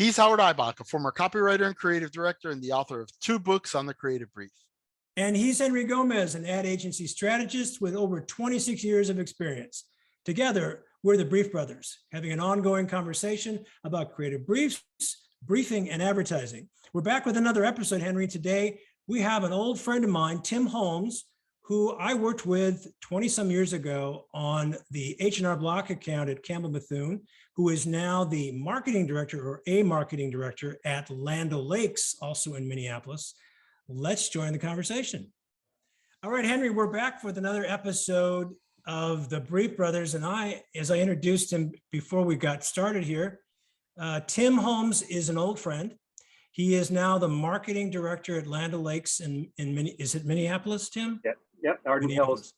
He's Howard Eibach, a former copywriter and creative director and the author of 2 books on the creative brief. And he's Henry Gomez, an ad agency strategist with over 26 years of experience. Together, we're the Brief Brothers, having an ongoing conversation about creative briefs, briefing, and advertising. We're back with another episode, Henry. Today, we have an old friend of mine, Tim Holmes, who I worked with 20 some years ago on the H&R Block account at Campbell Mithun, who is now the marketing director or a marketing director at Land O'Lakes, also in Minneapolis. Let's join the conversation. All right, Henry, we're back with another episode of the Brief Brothers. And as I introduced him before we got started here, Tim Holmes is an old friend. He is now the marketing director at Land O'Lakes is it Minneapolis, Tim? Yep, Arden Hills.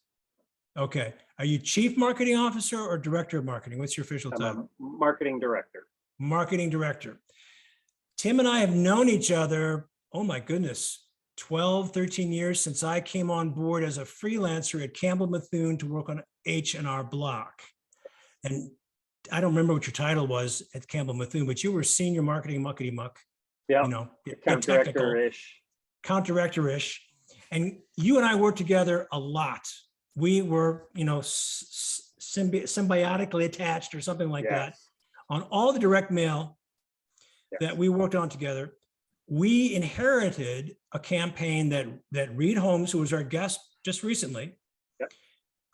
Okay. Are you chief marketing officer or director of marketing? What's your official title? Marketing director. Marketing director. Tim and I have known each other, oh my goodness, 12, 13 years since I came on board as a freelancer at Campbell Mithun to work on H&R Block. And I don't remember what your title was at Campbell Mithun, but you were senior marketing muckety-muck. Yeah, you know, account director-ish. Account director-ish. And you and I worked together a lot. We were, you know, symbiotically attached or something like that on all the direct mail that we worked on together. We inherited a campaign that Reed Holmes, who was our guest just recently,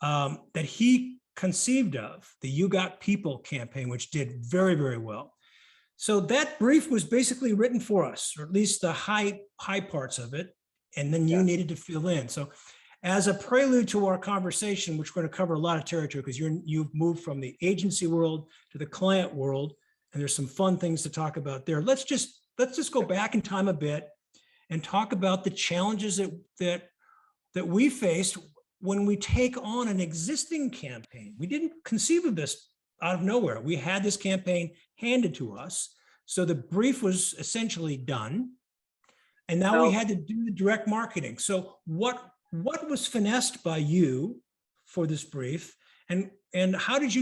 that he conceived of, the You Got People campaign, which did very, very well. So that brief was basically written for us, or at least the high parts of it. And then you needed to fill in. So as a prelude to our conversation, which we're going to cover a lot of territory because you've moved from the agency world to the client world, and there's some fun things to talk about there. Let's just go back in time a bit and talk about the challenges that we faced when we take on an existing campaign. We didn't conceive of this out of nowhere. We had this campaign handed to us. So the brief was essentially done. And now we had to do the direct marketing. So what was finessed by you for this brief? And how did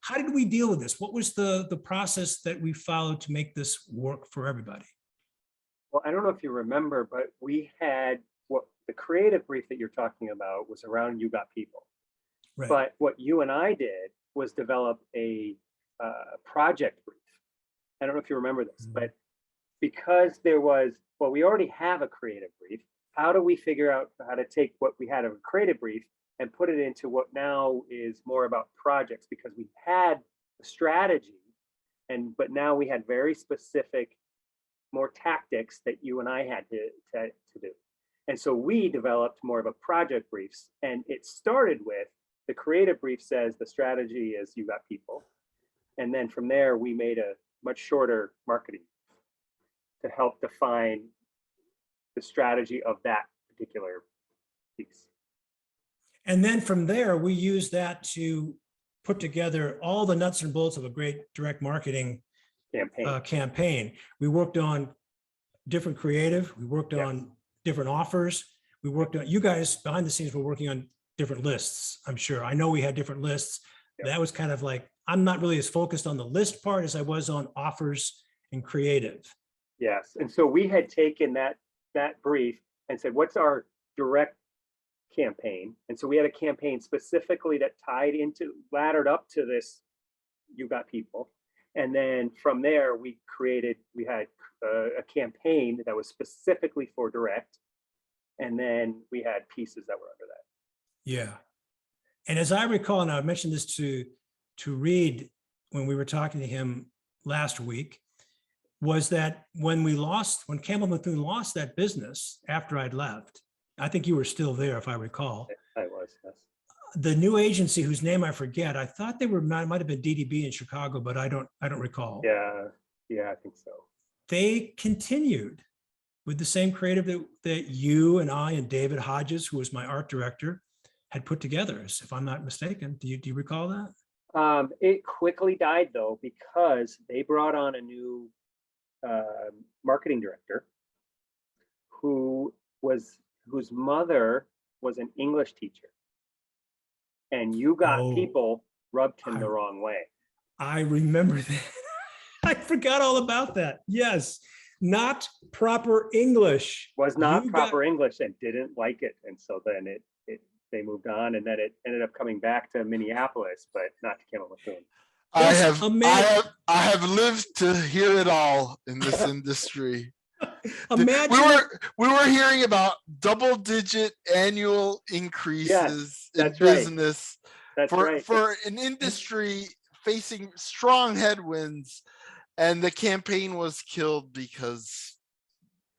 how did we deal with this? What was the process that we followed to make this work for everybody? Well, I don't know if you remember, but we had the creative brief that you're talking about was around You Got People. Right. But what you and I did was develop a project brief. I don't know if you remember this, but because we already have a creative brief. How do we figure out how to take what we had of a creative brief and put it into what now is more about projects? Because we had a strategy, but now we had very specific, more tactics that you and I had to do. And so we developed more of a project briefs, and it started with the creative brief says the strategy is You Got People. And then from there, we made a much shorter marketing to help define the strategy of that particular piece. And then from there, we use that to put together all the nuts and bolts of a great direct marketing campaign. We worked on different creative. We worked on different offers. We worked on, you guys behind the scenes were working on different lists, I'm sure. I know we had different lists. That was kind of like, I'm not really as focused on the list part as I was on offers and creative. Yes, and so we had taken that brief and said, what's our direct campaign? And so we had a campaign specifically that laddered up to this You Got People. And then from there, we had a campaign that was specifically for direct. And then we had pieces that were under that. Yeah. And as I recall, and I mentioned this to Reed when we were talking to him last week, was that when Campbell Mithun lost that business after I'd left, I think you were still there, if I recall. I was, yes. The new agency, whose name I forget, I thought might have been DDB in Chicago, but I don't recall. Yeah, I think so. They continued with the same creative that you and I and David Hodges, who was my art director, had put together, if I'm not mistaken. Do you recall that? It quickly died though, because they brought on a new marketing director whose mother was an English teacher, and You Got People rubbed him the wrong way. I remember that. I forgot all about that. Yes, not proper English. Was not You proper got- English and didn't like it. And so then they moved on, and then it ended up coming back to Minneapolis, but not to Campbell Mithun. Just imagine. I have lived to hear it all in this industry. Imagine. We were hearing about double-digit annual increases in that's right. business That's right. for an industry facing strong headwinds, and the campaign was killed because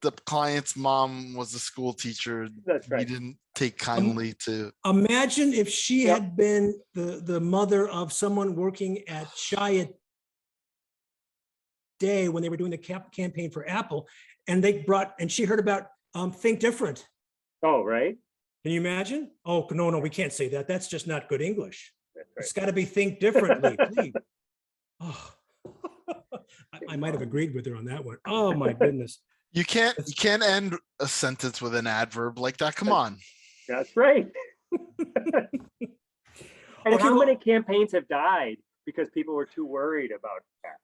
the client's mom was a school teacher. That's We right. didn't take kindly to. Imagine if she Yep. had been the mother of someone working at Chiat Day when they were doing the campaign for Apple, and she heard about Think Different. Oh, right. Can you imagine? Oh, no, we can't say that. That's just not good English. That's It's right. got to be Think Differently, please. Oh, I might have agreed with her on that one. Oh my goodness. You can't end a sentence with an adverb like that. Come on. That's right. And Okay, how well- many campaigns have died because people were too worried about that?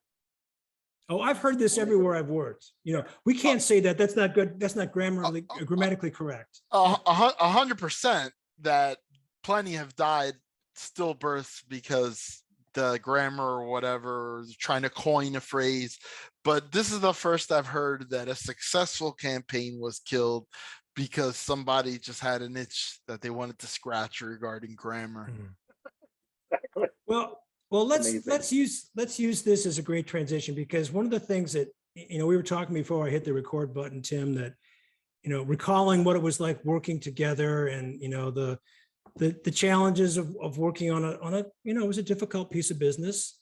Oh, I've heard this everywhere I've worked. You know, we can't say that. That's not good. That's not grammatically correct. 100% that plenty have died stillbirths because the grammar or whatever, trying to coin a phrase. But this is the first I've heard that a successful campaign was killed because somebody just had an itch that they wanted to scratch regarding grammar. Exactly. Well, let's Amazing. let's use this as a great transition, because one of the things that, you know, we were talking before I hit the record button, Tim, that, you know, recalling what it was like working together, and, you know, the challenges of working on a, you know, it was a difficult piece of business,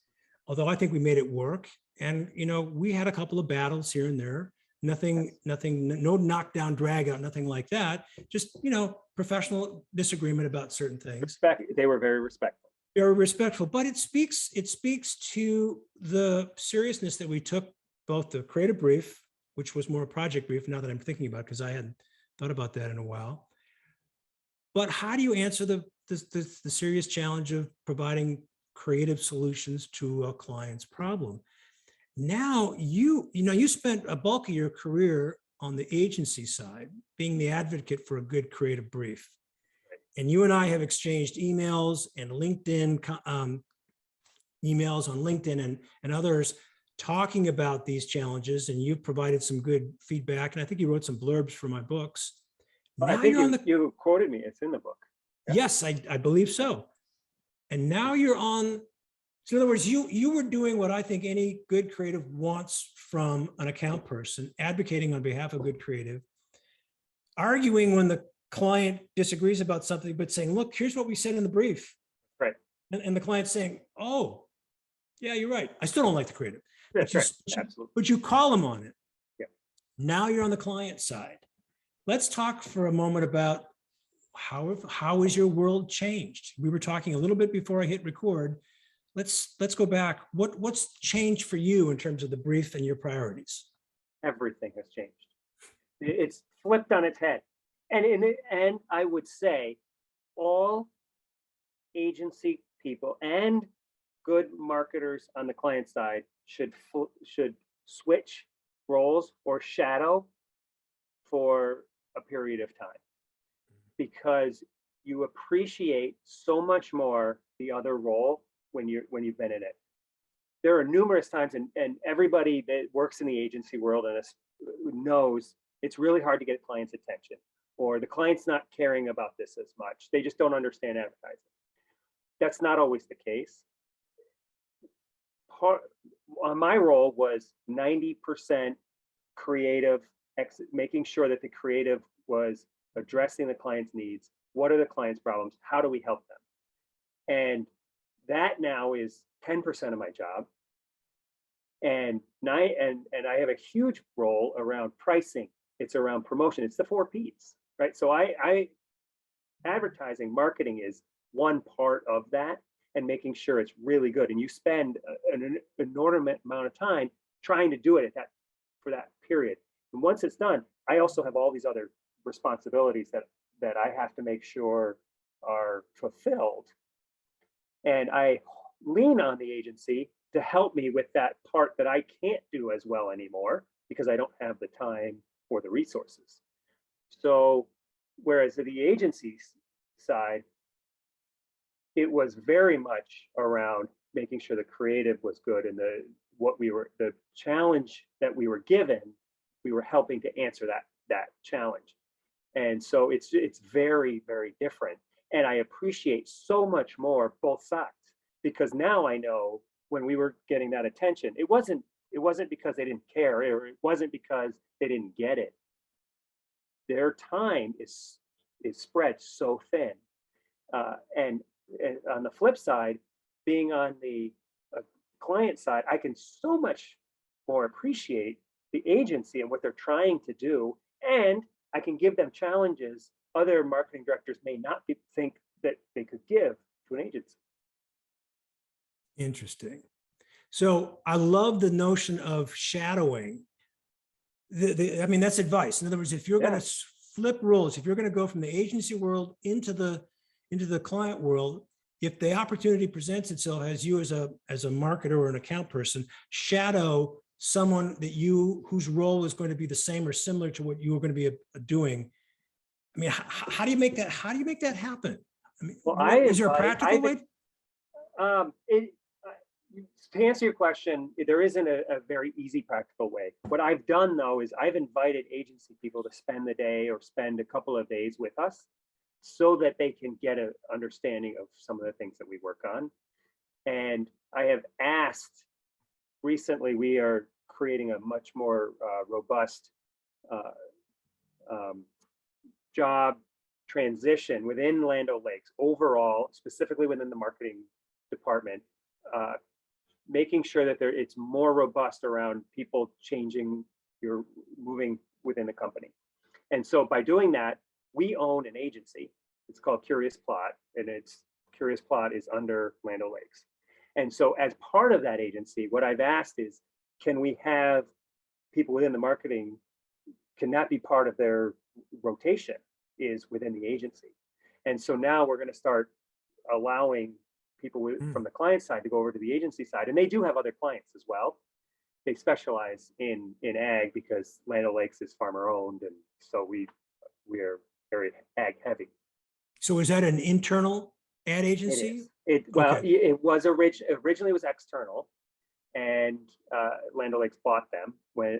although I think we made it work. And, you know, we had a couple of battles here and there, nothing, no knockdown, drag out, nothing like that. Just, you know, professional disagreement about certain things. They were very respectful. Very respectful, but it speaks to the seriousness that we took both the creative brief, which was more a project brief now that I'm thinking about, because I hadn't thought about that in a while. But how do you answer the serious challenge of providing creative solutions to a client's problem? Now, you spent a bulk of your career on the agency side, being the advocate for a good creative brief. And you and I have exchanged emails and LinkedIn emails on LinkedIn and others talking about these challenges. And you've provided some good feedback. And I think you wrote some blurbs for my books. I Now think you're on the, you quoted me. It's in the book. Yeah. yes, I believe so. And now you're on. So in other words, you were doing what I think any good creative wants from an account person, advocating on behalf of good creative, arguing when the client disagrees about something, but saying, look, here's what we said in the brief. Right. And the client's saying, oh, yeah, you're right. I still don't like the creative. That's But right. Absolutely. but you call them on it. Yeah. Now you're on the client side. Let's talk for a moment about how has your world changed? We were talking a little bit before I hit record. Let's go back. What's changed for you in terms of the brief and your priorities? Everything has changed. It's flipped on its head. And I would say all agency people and good marketers on the client side should switch roles or shadow for a period of time, because you appreciate so much more the other role when you've been in it. There are numerous times, and everybody that works in the agency world and knows it's really hard to get clients' attention, or the client's not caring about this as much. They just don't understand advertising. That's not always the case. My role was 90% creative, making sure that the creative was addressing the client's needs. What are the client's problems? How do we help them? And that now is 10% of my job. And I have a huge role around pricing. It's around promotion. It's the 4 Ps, right? So advertising, marketing is one part of that, and making sure it's really good. And you spend an inordinate amount of time trying to do it for that period. And once it's done, I also have all these other responsibilities that I have to make sure are fulfilled. And I lean on the agency to help me with that part that I can't do as well anymore because I don't have the time or the resources. So whereas at the agency side, it was very much around making sure the creative was good, and the challenge that we were given, we were helping to answer that challenge. And so it's very, very different. And I appreciate so much more both sides, because now I know when we were getting that attention, it wasn't because they didn't care, or it wasn't because they didn't get it. Their time is spread so thin. And on the flip side, being on the client side, I can so much more appreciate the agency and what they're trying to do, and I can give them challenges other marketing directors may not think that they could give to an agency. Interesting. So I love the notion of shadowing. I mean, that's advice. In other words, if you're going to flip roles, if you're going to go from the agency world into the client world, if the opportunity presents itself as you as a marketer or an account person, shadow someone whose role is going to be the same or similar to what you are going to be doing. I mean, how do you make that? How do you make that happen? I mean, well, is there a practical way? To answer your question, there isn't a very easy practical way. What I've done though is I've invited agency people to spend the day or spend a couple of days with us, so that they can get an understanding of some of the things that we work on. And I have asked recently, we are creating a much more robust job transition within Land O'Lakes overall, specifically within the marketing department, making sure that it's more robust around people moving within the company. And so by doing that, we own an agency. It's called Curious Plot, and Curious Plot is under Land O'Lakes. And so as part of that agency, what I've asked is, can we have people within the marketing, can that be part of their rotation is within the agency? And so now we're going to start allowing people from the client side to go over to the agency side. And they do have other clients as well. They specialize in ag because Land O'Lakes is farmer owned. And so we're very ag heavy. So is that an internal ad agency? It was originally was external, and Land O'Lakes bought them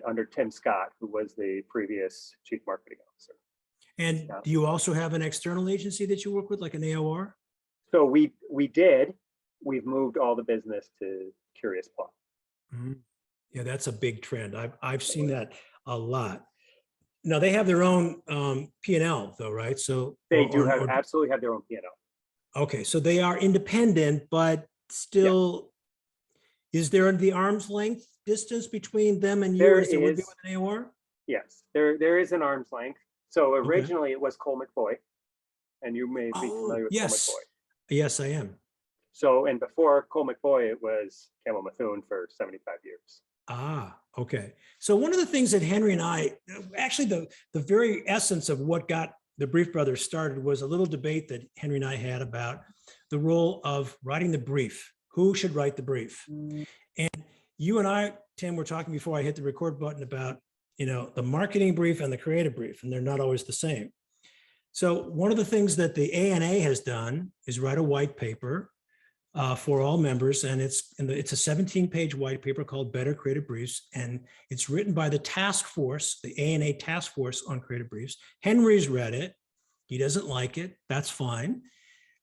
under Tim Scott, who was the previous chief marketing officer. And do you also have an external agency that you work with, like an AOR? So we've moved all the business to Curious Plot. Mm-hmm. Yeah, that's a big trend. I've seen that a lot. Now they have their own P&L though, right? So they absolutely have their own P&L. Okay, so they are independent, but still, is there the arm's length distance between them and you as there would be with an AOR? Yes, there is an arm's length. So originally it was Cole McFoy, and you may be familiar with Cole McFoy. Yes, I am. So, and before Cole McFoy, it was Campbell Mithun for 75 years. Ah, okay. So one of the things that Henry and I, actually the very essence of what got the Brief Brothers started was a little debate that Henry and I had about the role of writing the brief. Who should write the brief? And you and I, Tim, were talking before I hit the record button about, the marketing brief and the creative brief, and they're not always the same. So one of the things that the ANA has done is write a white paper for all members, and it's a 17-page white paper called Better Creative Briefs, and it's written by the task force, the ANA task force on creative briefs. Henry's read it. He doesn't like it. That's fine.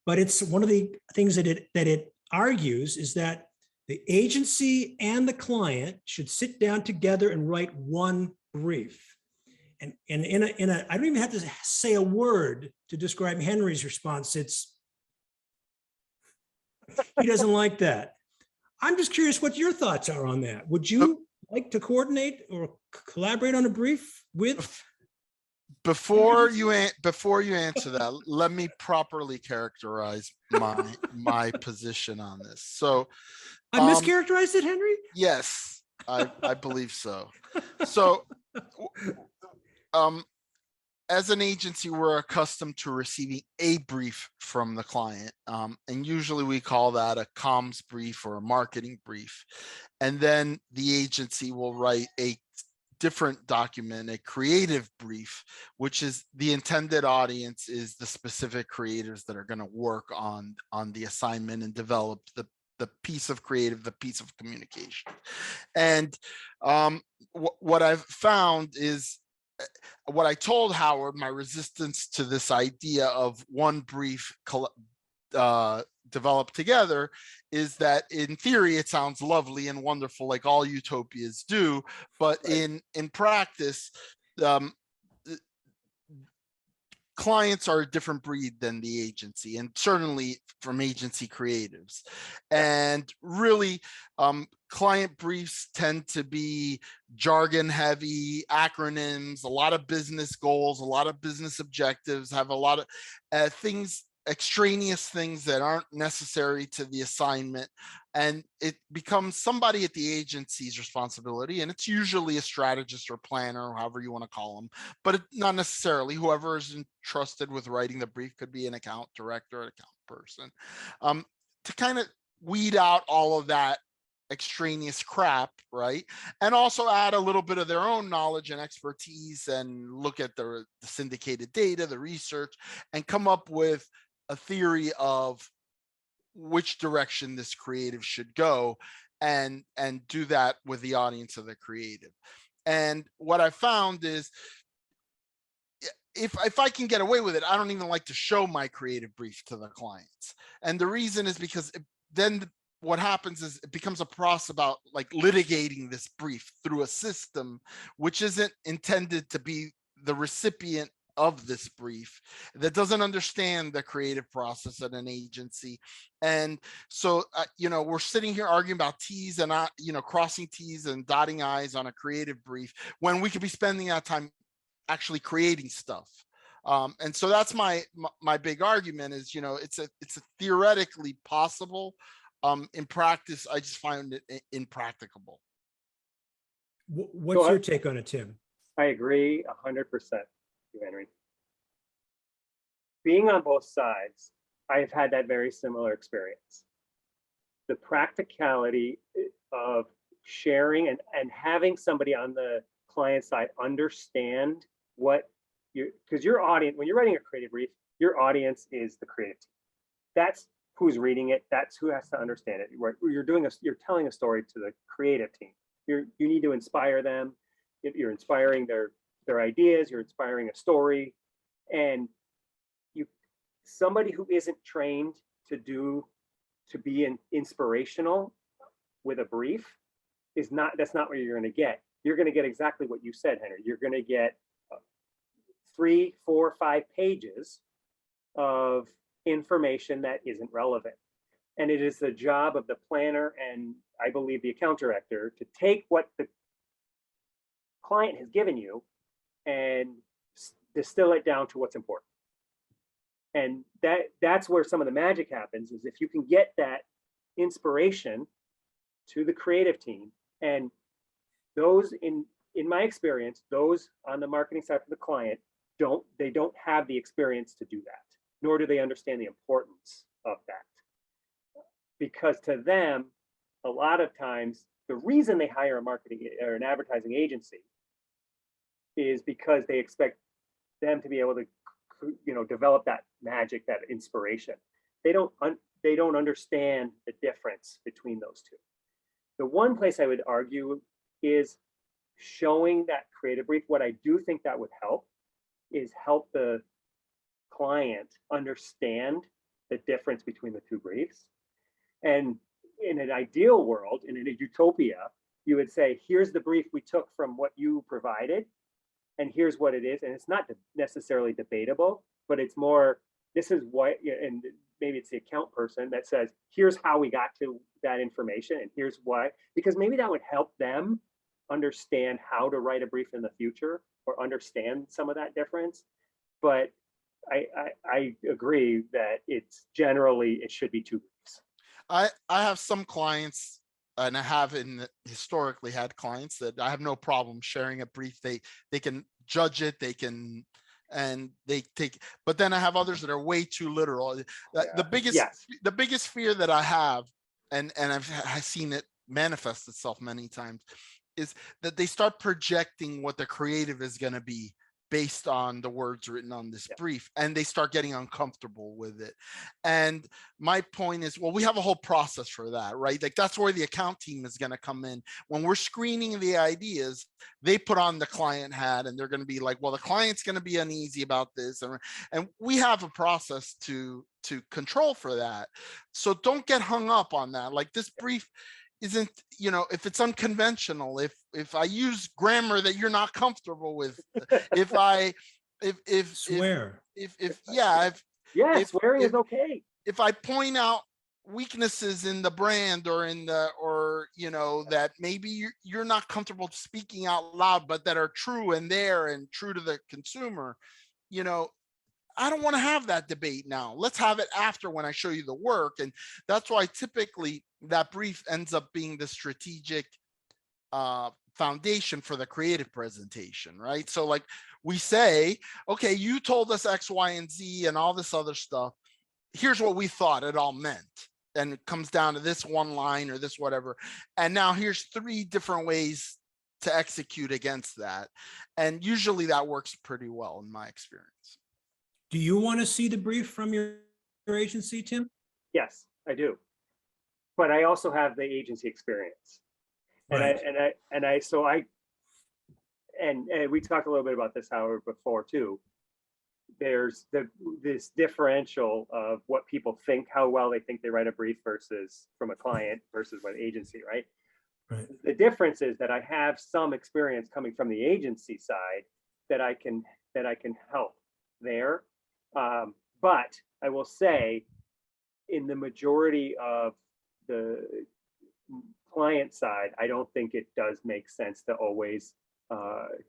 But it's one of the things that it argues is that the agency and the client should sit down together and write one brief. And in a I don't even have to say a word to describe Henry's response. He doesn't like that. I'm just curious what your thoughts are on that. Would you like to coordinate or collaborate on a brief with? Before you answer that, let me properly characterize my position on this. So I mischaracterized it, Henry? Yes, I believe so. So as an agency, we're accustomed to receiving a brief from the client. And usually we call that a comms brief or a marketing brief. And then the agency will write a different document, a creative brief, which is the intended audience is the specific creators that are going to work on the assignment and develop the piece of creative, the piece of communication. And what I've found is, what I told Howard, my resistance to this idea of one brief developed together, is that in theory it sounds lovely and wonderful, like all utopias do, but in practice, clients are a different breed than the agency, and certainly from agency creatives. And really, client briefs tend to be jargon heavy, acronyms, a lot of business goals, a lot of business objectives, have a lot of things, extraneous things that aren't necessary to the assignment. And it becomes somebody at the agency's responsibility. And it's usually a strategist or planner, or however you want to call them, but not necessarily. Whoever is entrusted with writing the brief could be an account director, an account person, to kind of weed out all of that extraneous crap, right? And also add a little bit of their own knowledge and expertise, and look at the syndicated data, the research, and come up with a theory of which direction this creative should go, and do that with the audience of the creative. And what I found is, if I can get away with it, I don't even like to show my creative brief to the clients. And the reason is because then what happens is it becomes a process about like litigating this brief through a system which isn't intended to be the recipient of this brief, that doesn't understand the creative process at an agency. And so, we're sitting here arguing about T's and crossing T's and dotting I's on a creative brief, when we could be spending our time actually creating stuff. And so that's my big argument is, it's a theoretically possible. In practice, I just find it impracticable. What's your take on it, Tim? I agree 100%, Henry. Being on both sides, I have had that very similar experience. The practicality of sharing and having somebody on the client side understand because your audience, when you're writing a creative brief, your audience is the creative team. That's who's reading it. That's who has to understand it. You're telling a story to the creative team. You need to inspire them. You're inspiring their ideas. You're inspiring a story, and somebody who isn't trained to be inspirational with a brief that's not what you're going to get. You're going to get exactly what you said, Henry. You're going to get 3, 4, 5 pages of information that isn't relevant. And it is the job of the planner, and I believe the account director, to take what the client has given you and distill it down to what's important. And that's where some of the magic happens, is if you can get that inspiration to the creative team. And those, in my experience, those on the marketing side for the client, they don't have the experience to do that, nor do they understand the importance of that. Because to them, a lot of times, the reason they hire a marketing or an advertising agency is because they expect them to be able to, develop that magic, that inspiration. They don't understand the difference between those two. The one place I would argue is showing that creative brief. What I do think that would help is help the client understand the difference between the two briefs. And in an ideal world, in a utopia, you would say, here's the brief we took from what you provided, and here's what it is. And it's not necessarily debatable, but it's more, this is what, and maybe it's the account person that says, here's how we got to that information, and here's why, because maybe that would help them understand how to write a brief in the future, or understand some of that difference. But I agree that it should be 2 briefs. I have some clients, and I have historically had clients that I have no problem sharing a brief. They can judge it. They can, and they take, but then I have others that are way too literal. The biggest fear that I have, and I've seen it manifest itself many times, is that they start projecting what the creative is going to be based on the words written on this brief, and they start getting uncomfortable with it. And my point is, well, we have a whole process for that, right? Like that's where the account team is going to come in. When we're screening the ideas, they put on the client hat, and they're going to be like, well, the client's going to be uneasy about this, and we have a process to control for that. So don't get hung up on that. Like this brief isn't, if it's unconventional, if I use grammar that you're not comfortable with, swearing is okay. If I point out weaknesses in the brand or that maybe you're not comfortable speaking out loud, but that are true and true to the consumer, I don't want to have that debate now. Let's have it after, when I show you the work. And that's why typically that brief ends up being the strategic foundation for the creative presentation, right? So like we say, okay, you told us X, Y, and Z and all this other stuff. Here's what we thought it all meant. And it comes down to this one line or this whatever. And now here's 3 different ways to execute against that. And usually that works pretty well in my experience. Do you want to see the brief from your agency, Tim? Yes, I do. But I also have the agency experience. Right. And we talked a little bit about this, however, before too. There's this differential of what people think, how well they think they write a brief versus from a client versus what agency, right? Right. The difference is that I have some experience coming from the agency side that I can help there. But I will say, in the majority of the client side, I don't think it does make sense to always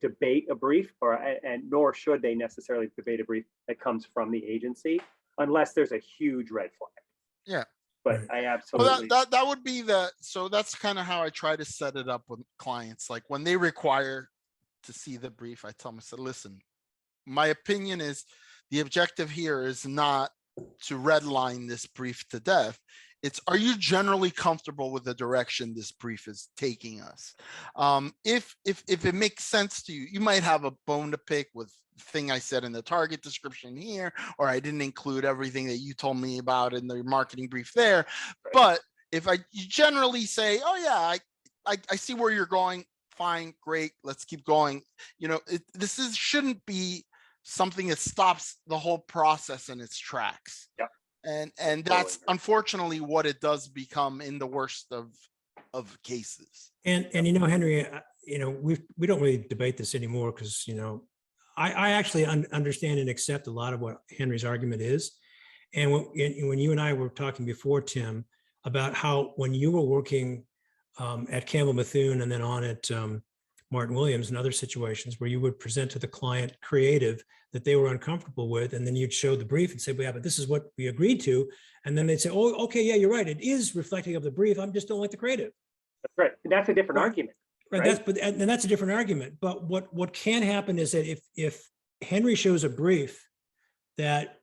debate a brief, and nor should they necessarily debate a brief that comes from the agency, unless there's a huge red flag. Yeah. But I absolutely. Well, that would be so that's kind of how I try to set it up with clients. Like when they require to see the brief, I tell them, I said, listen, my opinion is the objective here is not to redline this brief to death. It's, are you generally comfortable with the direction this brief is taking us? If it makes sense to you, you might have a bone to pick with the thing I said in the target description here, or I didn't include everything that you told me about in the marketing brief there. But if you generally say, oh yeah, I see where you're going, fine, great, let's keep going. Shouldn't be something that stops the whole process in its tracks. Yeah. And that's unfortunately what it does become in the worst of cases. And Henry, we don't really debate this anymore because I actually understand and accept a lot of what Henry's argument is. And when you and I were talking before, Tim, about how when you were working at Campbell, Mithun, and then on at Martin Williams and other situations where you would present to the client creative that they were uncomfortable with, and then you'd show the brief and say, well, yeah, but this is what we agreed to. And then they'd say, oh, okay, yeah, you're right. It is reflecting of the brief. I just don't like the creative. That's right. And that's a different argument. Right. That's a different argument. But what can happen is that if Henry shows a brief that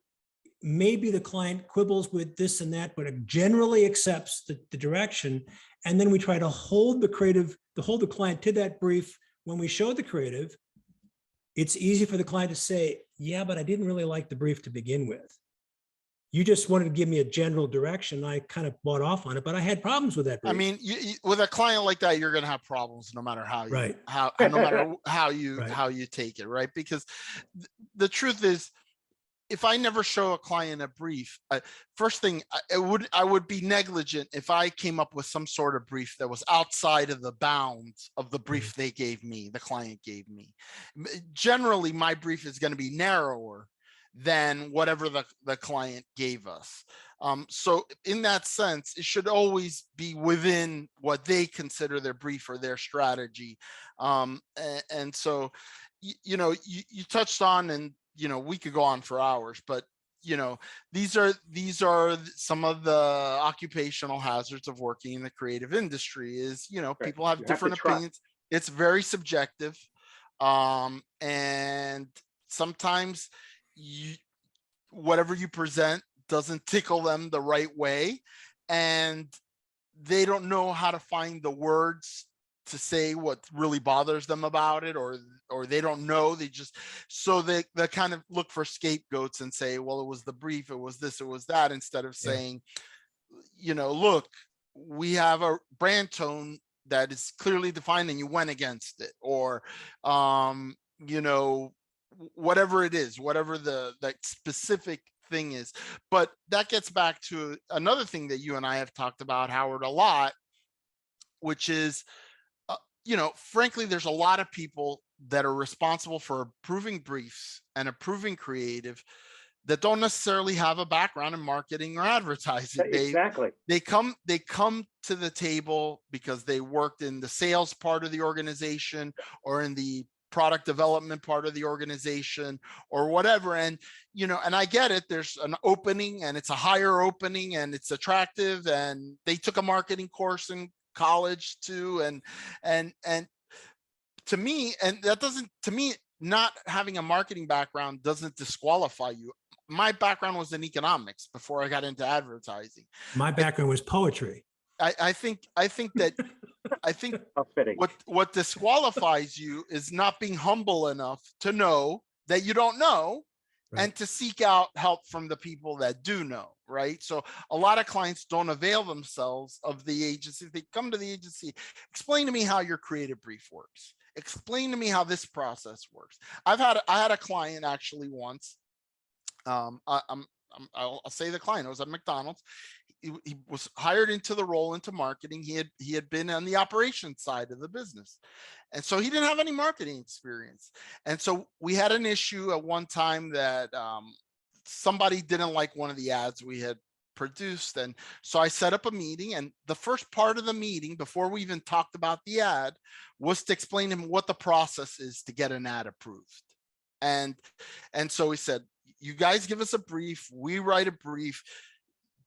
maybe the client quibbles with this and that, but generally accepts the direction, and then we try to hold the client to that brief when we show the creative, it's easy for the client to say, yeah, but I didn't really like the brief to begin with. You just wanted to give me a general direction. I kind of bought off on it, but I had problems with that brief. I mean, with a client like that, you're going to have problems no matter how you take it, right? Because the truth is, if I never show a client a brief, first thing, I would be negligent if I came up with some sort of brief that was outside of the bounds of the brief they gave me, the client gave me. Generally, my brief is going to be narrower than whatever the client gave us. So in that sense, it should always be within what they consider their brief or their strategy. And so, you touched on, and we could go on for hours, but these are some of the occupational hazards of working in the creative industry. Is people have different opinions. It's very subjective, and sometimes whatever you present doesn't tickle them the right way, and they don't know how to find the words to say what really bothers them about it, or they don't know, they just, so they kind of look for scapegoats and say, well, it was the brief, it was this, it was that, instead of saying, look, we have a brand tone that is clearly defined and you went against it, or whatever it is, whatever the specific thing is. But that gets back to another thing that you and I have talked about, Howard, a lot, which is, frankly, there's a lot of people that are responsible for approving briefs and approving creative that don't necessarily have a background in marketing or advertising. Exactly. They come to the table because they worked in the sales part of the organization or in the product development part of the organization or whatever. And, and I get it, there's an opening and it's a higher opening and it's attractive, and they took a marketing course in college too. And to me, and that doesn't, to me, not having a marketing background doesn't disqualify you. My background was in economics before I got into advertising. My background was poetry. I think what disqualifies you is not being humble enough to know that you don't know, right, and to seek out help from the people that do know, right? So a lot of clients don't avail themselves of the agency. They come to the agency, explain to me how your creative brief works. Explain to me how this process works. I had a client actually once. I'll say the client. It was at McDonald's. He was hired into the role, into marketing. He had been on the operations side of the business, and so he didn't have any marketing experience. And so we had an issue at one time that somebody didn't like one of the ads we had produced, and so I set up a meeting. And the first part of the meeting, before we even talked about the ad, was to explain to him what the process is to get an ad approved. And so he said, you guys give us a brief, we write a brief,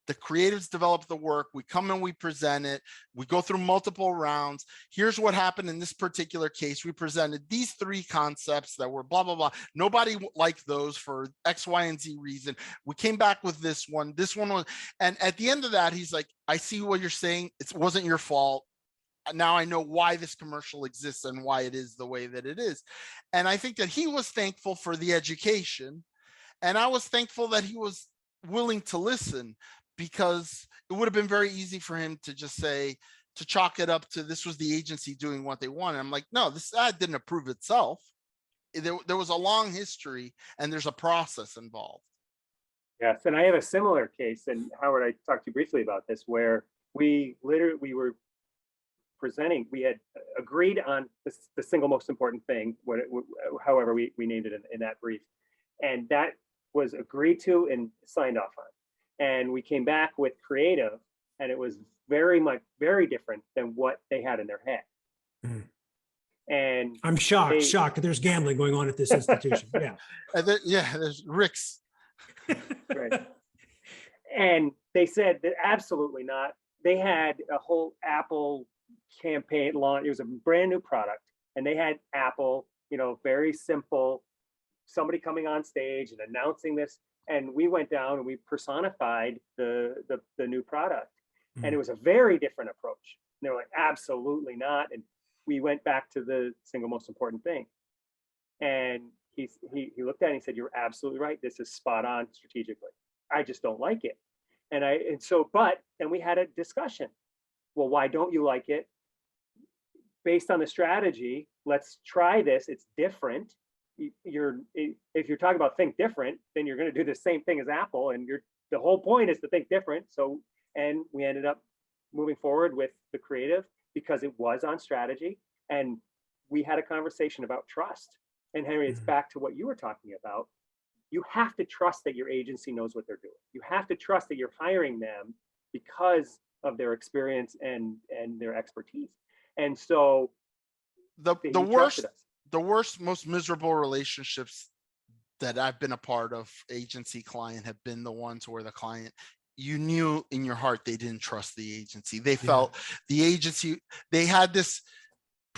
the creatives develop the work, we come and we present it, we go through multiple rounds. Here's what happened in this particular case. We presented these 3 concepts that were blah, blah, blah. Nobody liked those for X, Y, and Z reason. We came back with this one was, and at the end of that, he's like, I see what you're saying. It wasn't your fault. Now I know why this commercial exists and why it is the way that it is. And I think that he was thankful for the education, and I was thankful that he was willing to listen, because it would have been very easy for him to just say, to chalk it up to this was the agency doing what they wanted. I'm like, no, this ad didn't approve itself. There was a long history and there's a process involved. Yes, and I have a similar case, and Howard, I talked to you briefly about this, where we were presenting, we had agreed on the single most important thing, however we named it in that brief, and that was agreed to and signed off on. And we came back with creative, and it was very different than what they had in their head. Mm. And I'm shocked that there's gambling going on at this institution. Yeah. There's Rick's. Right. And they said that absolutely not. They had a whole Apple campaign launch. It was a brand new product, and they had Apple, very simple, somebody coming on stage and announcing this. And we went down and we personified the new product. Mm. And it was a very different approach. And they were like, absolutely not. And we went back to the single most important thing. And he looked at it and he said, you're absolutely right. This is spot on strategically. I just don't like it. And we had a discussion. Well, why don't you like it? Based on the strategy, let's try this. It's different. If you're talking about think different, then you're going to do the same thing as Apple, and the whole point is to think different. So, and we ended up moving forward with the creative because it was on strategy, and we had a conversation about trust. And Henry, it's back to what you were talking about. You have to trust that your agency knows what they're doing. You have to trust that you're hiring them because of their experience and their expertise. And so the worst, most miserable relationships that I've been a part of, agency client, have been the ones where the client, you knew in your heart they didn't trust the agency. They felt the agency, they had this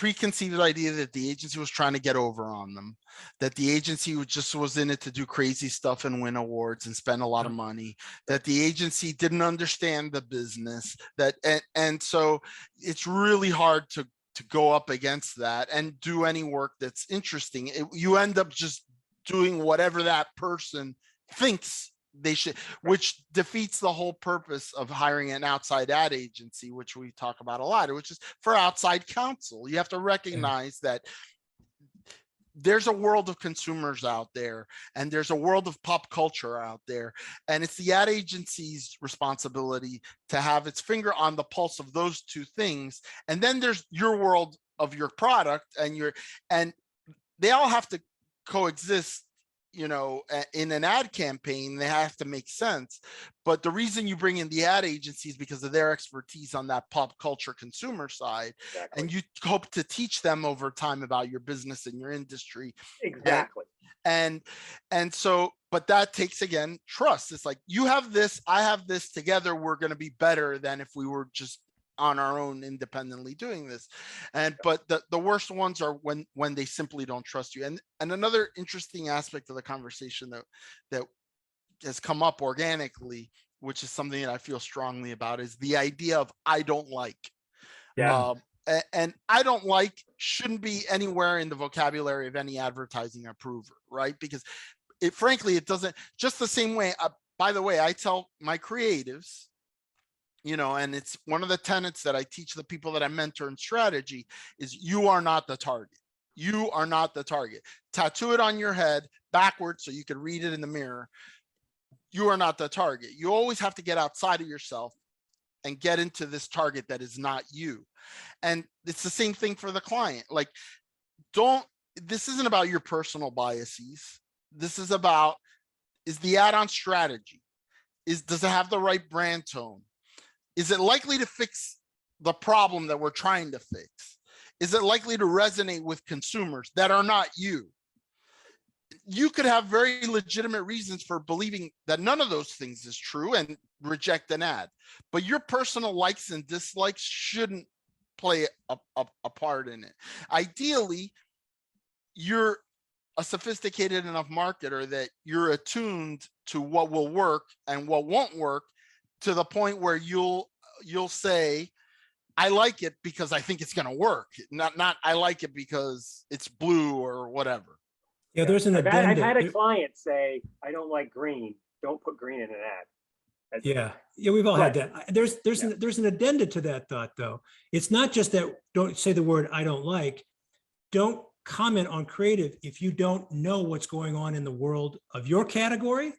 preconceived idea that the agency was trying to get over on them, that the agency was in it to do crazy stuff and win awards and spend a lot of money, that the agency didn't understand the business, that and so it's really hard to go up against that and do any work that's interesting. You end up just doing whatever that person thinks they should, which defeats the whole purpose of hiring an outside ad agency, which we talk about a lot, which is for outside counsel. You have to recognize that there's a world of consumers out there, and there's a world of pop culture out there, and it's the ad agency's responsibility to have its finger on the pulse of those two things. And then there's your world of your product, and they all have to coexist, you know, in an ad campaign. They have to make sense. But the reason you bring in the ad agency is because of their expertise on that pop culture consumer side. Exactly. And you hope to teach them over time about your business and your industry. Exactly. And so, but that takes, again, trust. It's like, you have this, I have this, together we're going to be better than if we were just on our own independently doing this. And but the worst ones are when they simply don't trust you. And another interesting aspect of the conversation that has come up organically, which is something that I feel strongly about, is the idea of I don't like. Yeah. And I don't like shouldn't be anywhere in the vocabulary of any advertising approver, right? Because frankly, it doesn't, just the same way, by the way, I tell my creatives, you know, and it's one of the tenets that I teach the people that I mentor in strategy, is you are not the target. You are not the target. Tattoo it on your head backwards so you can read it in the mirror. You are not the target. You always have to get outside of yourself and get into this target that is not you. And it's the same thing for the client. Like, this isn't about your personal biases. This is about, is the ad on strategy? Does it have the right brand tone? Is it likely to fix the problem that we're trying to fix? Is it likely to resonate with consumers that are not you? You could have very legitimate reasons for believing that none of those things is true and reject an ad, but your personal likes and dislikes shouldn't play a part in it. Ideally, you're a sophisticated enough marketer that you're attuned to what will work and what won't work, to the point where you'll say, I like it because I think it's going to work. Not I like it because it's blue or whatever. Yeah, there's an addendum. I've had a client say, I don't like green. Don't put green in an ad. Yeah, we've all had that. There's an addenda to that thought, though. It's not just that don't say the word I don't like. Don't comment on creative if you don't know what's going on in the world of your category.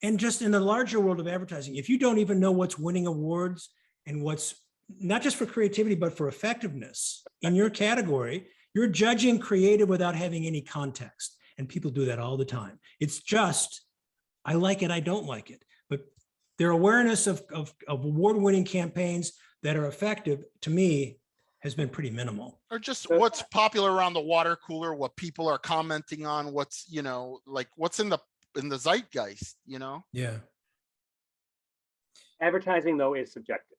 And just in the larger world of advertising, if you don't even know what's winning awards and what's not just for creativity, but for effectiveness in your category, you're judging creative without having any context. And people do that all the time. It's just, I like it, I don't like it. But their awareness of award-winning campaigns that are effective, to me, has been pretty minimal. Or just what's popular around the water cooler, what people are commenting on, what's, you know, like what's in the zeitgeist, you know? Yeah. Advertising, though, is subjective.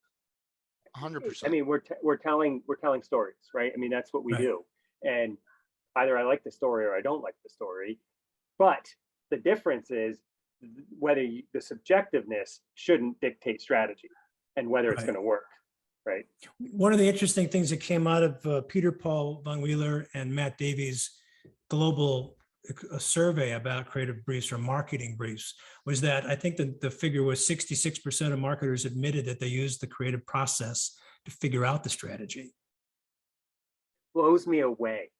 100%. I mean, we're telling stories, right? I mean, that's what we do. And either I like the story or I don't like the story. But the difference is whether the subjectiveness shouldn't dictate strategy and whether it's going to work, right? One of the interesting things that came out of Peter Paul Von Wheeler and Matt Davies' global survey about creative briefs or marketing briefs was that I think the figure was 66% of marketers admitted that they used the creative process to figure out the strategy. Blows me away.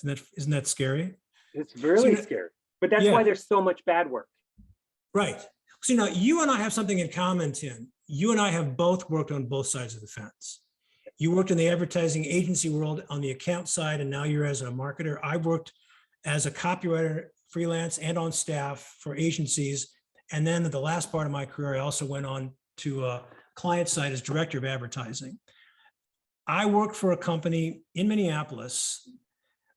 Isn't that scary? It's really scary. But that's why there's so much bad work. Right. So now you and I have something in common, Tim. You and I have both worked on both sides of the fence. You worked in the advertising agency world on the account side, and now you're as a marketer. I worked as a copywriter, freelance, and on staff for agencies. And then the last part of my career, I also went on to client side as director of advertising. I worked for a company in Minneapolis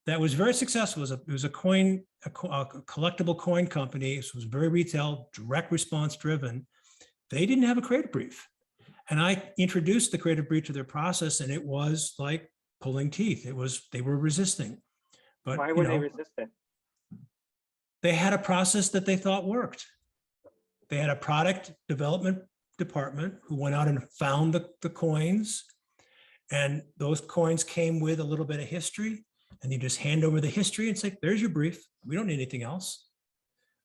that was very successful. It was a collectible coin company. It was very retail, direct response driven. They didn't have a creative brief. And I introduced the creative brief to their process, and it was like pulling teeth. They were resisting. But why were they resistant? They had a process that they thought worked. They had a product development department who went out and found the coins, and those coins came with a little bit of history, and you just hand over the history and say, there's your brief. We don't need anything else.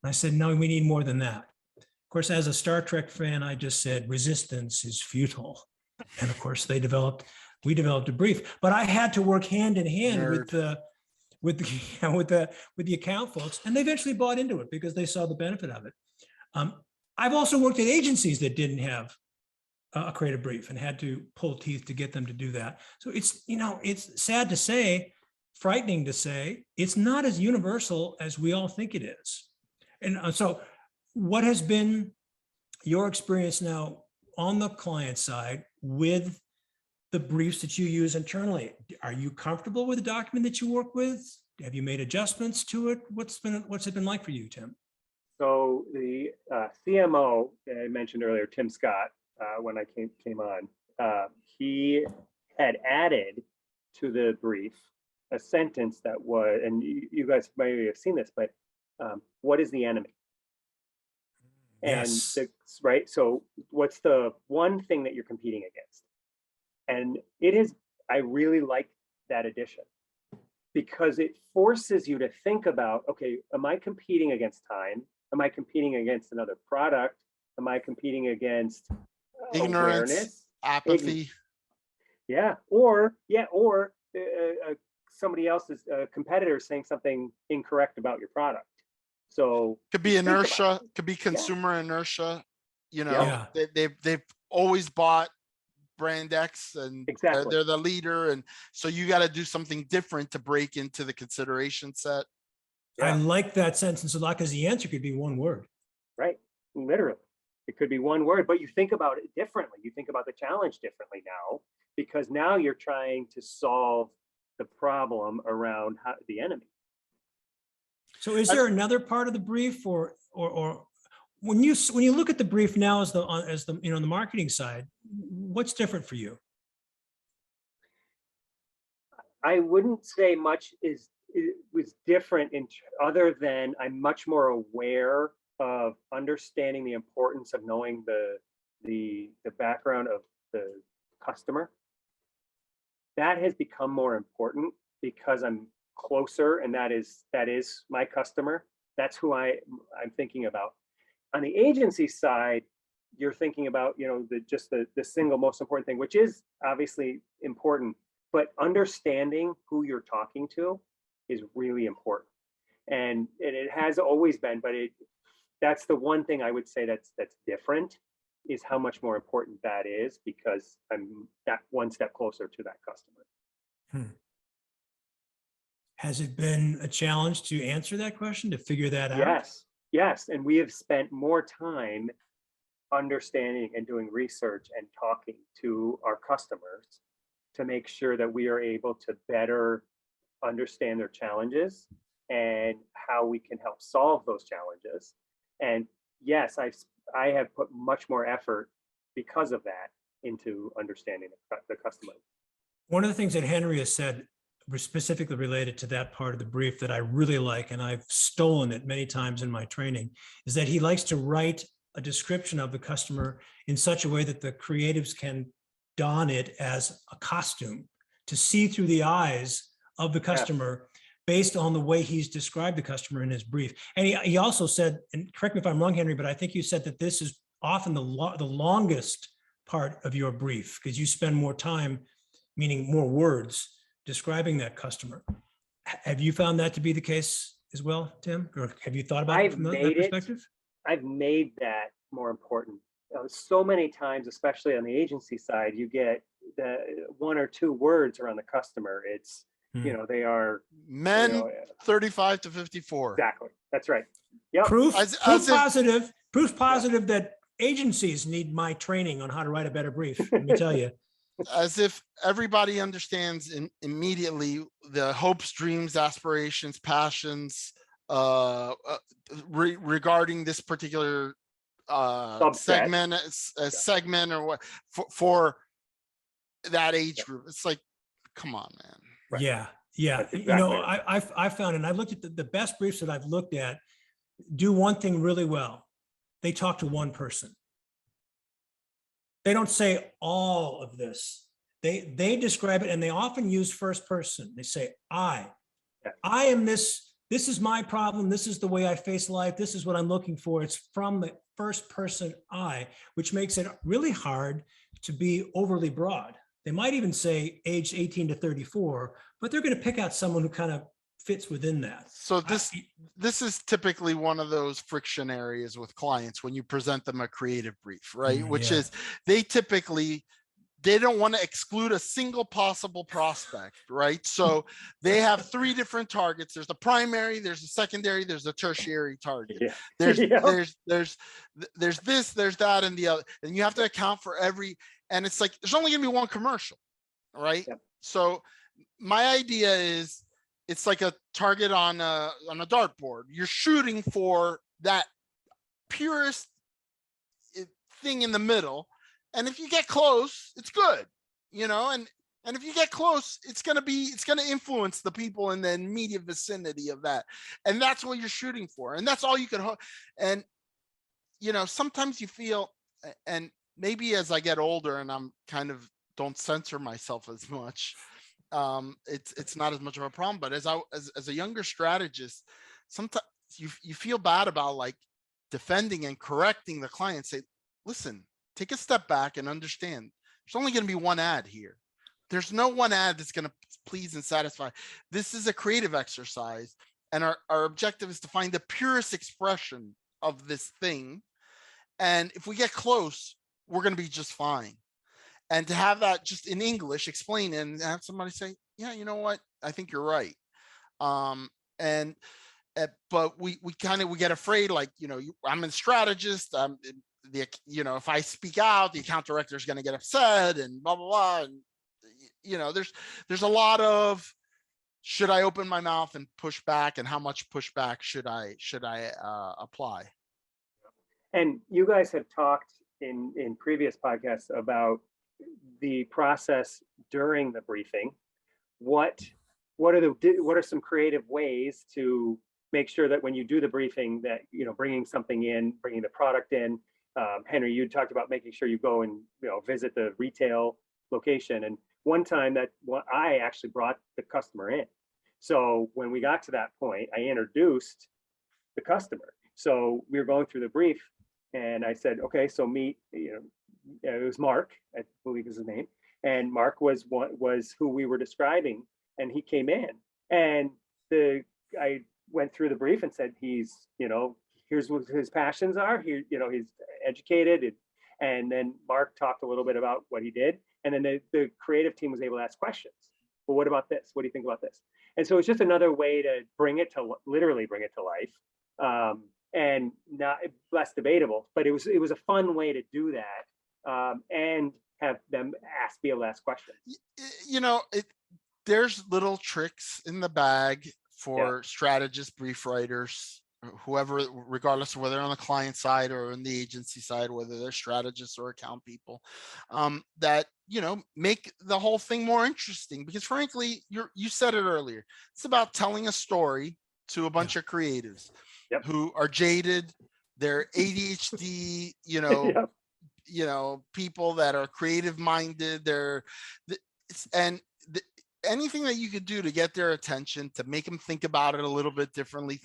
And I said, no, we need more than that. Of course, as a Star Trek fan, I just said, resistance is futile. And of course, we developed a brief, but I had to work hand in hand with the account folks, and they eventually bought into it because they saw the benefit of it. I've also worked at agencies that didn't have a creative brief and had to pull teeth to get them to do that. So it's sad to say, frightening to say, it's not as universal as we all think it is. And so what has been your experience now on the client side with the briefs that you use internally? Are you comfortable with the document that you work with? Have you made adjustments to it? What's it been like for you, Tim? So the CMO I mentioned earlier, Tim Scott, when I came on, he had added to the brief a sentence that was, and you guys maybe have seen this, but what is the enemy? Yes. And right. So what's the one thing that you're competing against? And I really like that addition because it forces you to think about, okay, am I competing against time? Am I competing against another product? Am I competing against ignorance, awareness, apathy? Or somebody else's competitor saying something incorrect about your product. So could be inertia, could be consumer inertia. They've always bought brand X and exactly. they're the leader, and so you got to do something different to break into the consideration set. I like that sentence a lot because the answer could be one word. Right, literally. It could be one word, but you think about it differently. You think about the challenge differently now, because now you're trying to solve the problem around the enemy. So is there another part of the brief or when you look at the brief now as the the marketing side, what's different for you? I wouldn't say much was different other than I'm much more aware of understanding the importance of knowing the background of the customer. That has become more important because I'm closer, and that is my customer. That's who I'm thinking about. On the agency side, you're thinking about the single most important thing, which is obviously important, but understanding who you're talking to is really important, and it has always been. But that's the one thing I would say that's different, is how much more important that is, because I'm that one step closer to that customer. Has it been a challenge to answer that question, to figure that out? Yes. And we have spent more time understanding and doing research and talking to our customers to make sure that we are able to better understand their challenges and how we can help solve those challenges. And yes, I have put much more effort because of that into understanding the customer. One of the things that Henry has said specifically related to that part of the brief that I really like, and I've stolen it many times in my training, is that he likes to write a description of the customer in such a way that the creatives can don it as a costume, to see through the eyes of the customer based on the way he's described the customer in his brief. And he also said, and correct me if I'm wrong, Henry, but I think you said that this is often the longest part of your brief because you spend more time, meaning more words, describing that customer. Have you found that to be the case as well, Tim? Or have you thought about it from that perspective? I've made that more important. So many times, especially on the agency side, you get the 1 or 2 words around the customer. It's, they are men 35 to 54. Exactly. That's right. Yep. Proof positive that agencies need my training on how to write a better brief. Let me tell you. As if everybody understands immediately the hopes, dreams, aspirations, passions regarding this particular segment or what for that age group. It's like, come on, man. Right. Yeah. Yeah. That's You exactly know, right. I found, and I looked at the best briefs that I've looked at do one thing really well. They talk to one person. They don't say all of this. They describe it, and they often use first person. They say, I am this. This is my problem. This is the way I face life. This is what I'm looking for. It's from the first person I, which makes it really hard to be overly broad. They might even say age 18 to 34, but they're going to pick out someone who kind of fits within that. So this is typically one of those friction areas with clients when you present them a creative brief, right? Which is they don't want to exclude a single possible prospect, right? So they have three different targets. There's the primary, there's the secondary, there's the tertiary target. There's this, there's that, and the other, and you have to account for every. And it's like there's only going to be one commercial, right? So my idea is it's like a target on a dartboard. You're shooting for that purest thing in the middle. And if you get close, it's good, you know, and if you get close, it's going to influence the people in the immediate vicinity of that. And that's what you're shooting for. And that's all you can hope. And, you know, sometimes you feel, and maybe as I get older and I'm kind of don't censor myself as much, it's not as much of a problem. But as a younger strategist, sometimes you feel bad about like defending and correcting the client. Say, listen, take a step back and understand there's only going to be one ad here. There's no one ad that's going to please and satisfy. This is a creative exercise. And our objective is to find the purest expression of this thing. And if we get close, we're going to be just fine. And to have that just in English, explain it and have somebody say, yeah, you know what? I think you're right. But we get afraid, like, you know, I'm a strategist. If I speak out, the account director is going to get upset and blah, blah, blah. And, you know, there's a lot of, should I open my mouth and push back, and how much pushback should I apply? And you guys have talked in previous podcasts about the process during the briefing. What are some creative ways to make sure that when you do the briefing that, you know, bringing something in, bringing the product in, Henry, you talked about making sure you go and, you know, visit the retail location. And one time I actually brought the customer in. So when we got to that point, I introduced the customer. So we were going through the brief and I said, okay, so meet, you know, it was Mark, I believe is his name. And Mark was who we were describing. And he came in and I went through the brief and said, he's, you know, here's what his passions are. He, you know, he's educated. And then Mark talked a little bit about what he did. And then the creative team was able to ask questions. Well, what about this? What do you think about this? And so it's just another way to literally bring it to life. And not less debatable, but it was a fun way to do that. And have them be able to ask questions. You know, there's little tricks in the bag for strategists, brief writers, whoever, regardless of whether they're on the client side or on the agency side, whether they're strategists or account people, that, you know, make the whole thing more interesting. Because frankly, you said it earlier, it's about telling a story to a bunch of creatives who are jaded, they're ADHD, you know, you know, people that are creative minded, anything that you could do to get their attention, to make them think about it a little bit differently,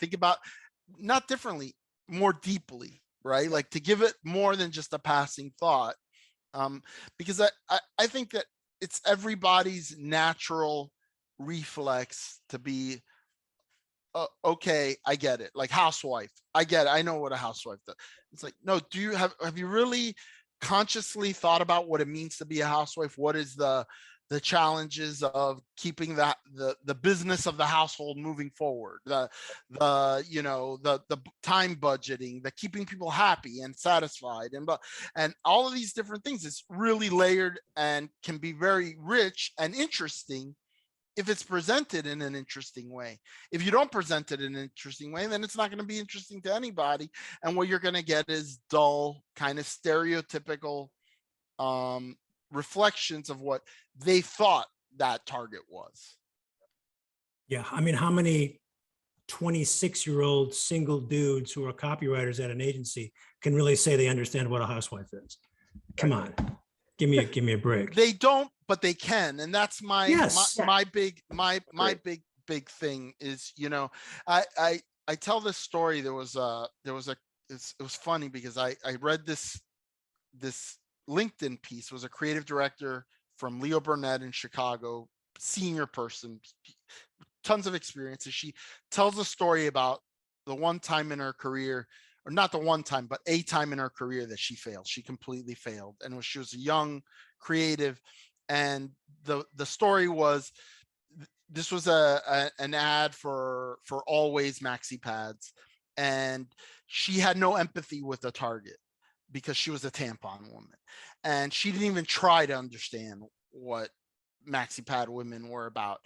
not differently, more deeply, right? Like to give it more than just a passing thought. Because I think that it's everybody's natural reflex to be, okay, I get it. Like housewife, I get it. I know what a housewife does. It's like, no, have you really consciously thought about what it means to be a housewife? What is the challenges of keeping the business of the household moving forward, the time budgeting, the keeping people happy and satisfied, and all of these different things is really layered and can be very rich and interesting if it's presented in an interesting way. If you don't present it in an interesting way, then it's not going to be interesting to anybody. And what you're going to get is dull, kind of stereotypical reflections of what they thought that target was. Yeah, I mean, how many 26-year-old single dudes who are copywriters at an agency can really say they understand what a housewife is? Come on, give me a break. They don't, but they can, and that's my big thing is, you know, I tell this story. It was funny because I read this LinkedIn piece. It was a creative director from Leo Burnett in Chicago, senior person, tons of experience. And she tells a story about the one time in her career, or not the one time, but a time in her career that she failed. She completely failed. And she was a young creative. And the story was, this was an ad for Always maxi pads. And she had no empathy with the target because she was a tampon woman. And she didn't even try to understand what maxi pad women were about.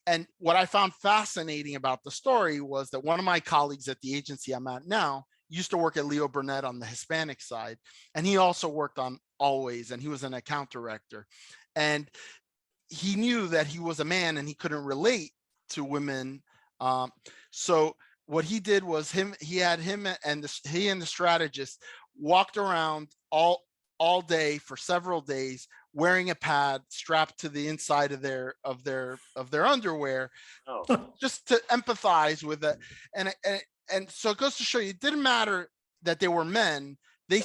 And what I found fascinating about the story was that one of my colleagues at the agency I'm at now used to work at Leo Burnett on the Hispanic side. And he also worked on Always, and he was an account director. And he knew that he was a man and he couldn't relate to women. So what he did was he and the strategist walked around all day for several days wearing a pad strapped to the inside of their underwear, just to empathize with it. And so it goes to show you, it didn't matter that they were men. They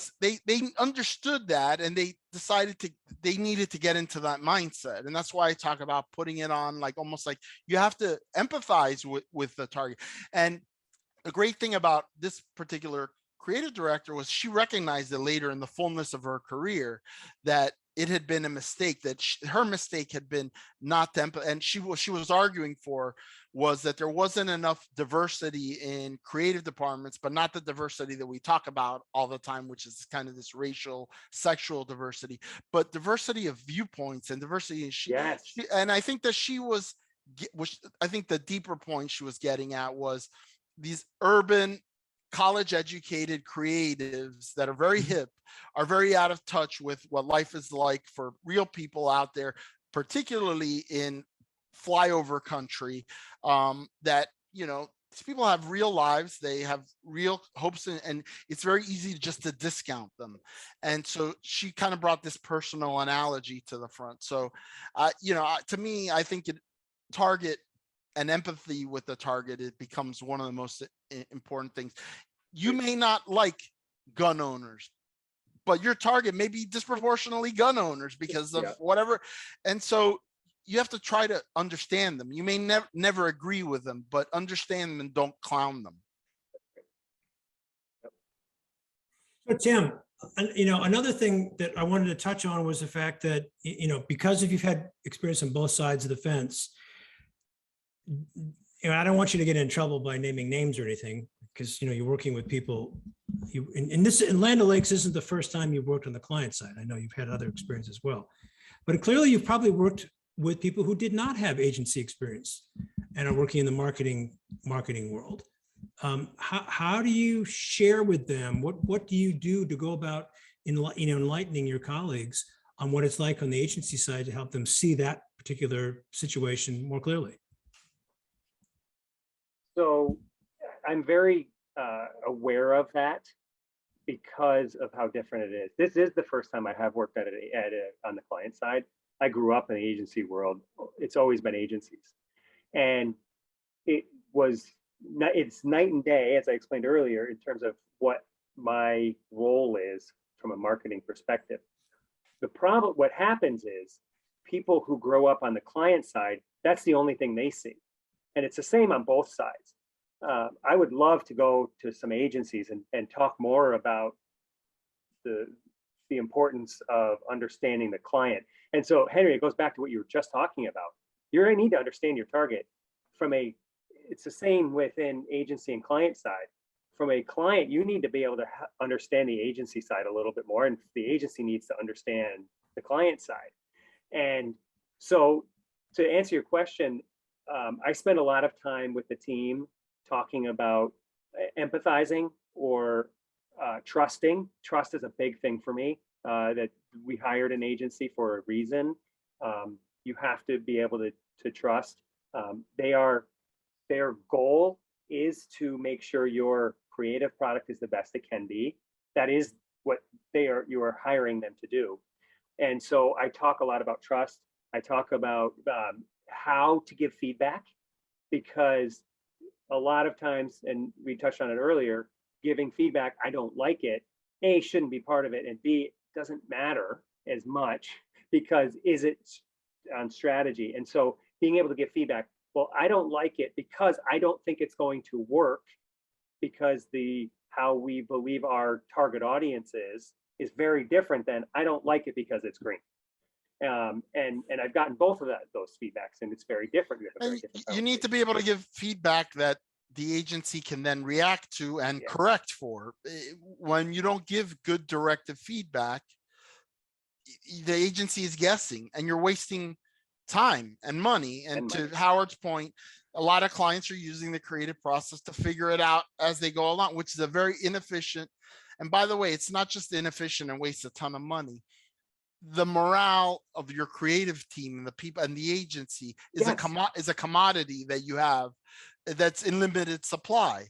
understood that, and they decided they needed to get into that mindset. And that's why I talk about putting it on, like, almost like you have to empathize with the target. And the great thing about this particular creative director was she recognized it later in the fullness of her career that it had been a mistake, that her mistake had been not to and she was arguing for was that there wasn't enough diversity in creative departments, but not the diversity that we talk about all the time, which is kind of this racial, sexual diversity, but diversity of viewpoints and diversity. And I think that I think the deeper point she was getting at was these urban, college educated creatives that are very hip are very out of touch with what life is like for real people out there, particularly in flyover country, that, you know, these people have real lives, they have real hopes, and it's very easy just to discount them. And so she kind of brought this personal analogy to the front. So, you know, to me, I think target and empathy with the target, it becomes one of the most important things. You may not like gun owners, but your target may be disproportionately gun owners because of whatever. And so you have to try to understand them. You may never agree with them, but understand them and don't clown them. So Tim, you know, another thing that I wanted to touch on was the fact that, you know, because if you've had experience on both sides of the fence, you know, I don't want you to get in trouble by naming names or anything, because, you know, you're working with people. In Land O'Lakes isn't the first time you've worked on the client side. I know you've had other experience as well, but clearly you've probably worked with people who did not have agency experience and are working in the marketing world. How do you share with them? What do you do to go about enlightening your colleagues on what it's like on the agency side to help them see that particular situation more clearly? So I'm very aware of that because of how different it is. This is the first time I have worked on the client side. I grew up in the agency world. It's always been agencies. And it's night and day, as I explained earlier, in terms of what my role is from a marketing perspective. The problem, what happens is people who grow up on the client side, that's the only thing they see. And it's the same on both sides. I would love to go to some agencies and talk more about the importance of understanding the client. And so, Henry, it goes back to what you were just talking about. You're going to need to understand your target it's the same within agency and client side. From a client, you need to be able to understand the agency side a little bit more, and the agency needs to understand the client side. And so, to answer your question, I spend a lot of time with the team talking about empathizing or trusting. Trust is a big thing for me, that we hired an agency for a reason. you have to be able to trust. Their goal is to make sure your creative product is the best it can be. That is what you are hiring them to do. And so I talk a lot about trust. I talk about how to give feedback, because a lot of times, and we touched on it earlier, giving feedback, I don't like it, A, shouldn't be part of it, and B, it doesn't matter as much, because is it on strategy? And so being able to give feedback, well, I don't like it because I don't think it's going to work, because how we believe our target audience is very different than I don't like it because it's green. And I've gotten both of those feedbacks, and it's very different. You need to be able to give feedback that the agency can then react to and correct for. When you don't give good directive feedback, the agency is guessing, and you're wasting time and money. And to Howard's point, a lot of clients are using the creative process to figure it out as they go along, which is a very inefficient. And by the way, it's not just inefficient and wastes a ton of money. The morale of your creative team and the people and the agency is a commodity that you have that's in limited supply,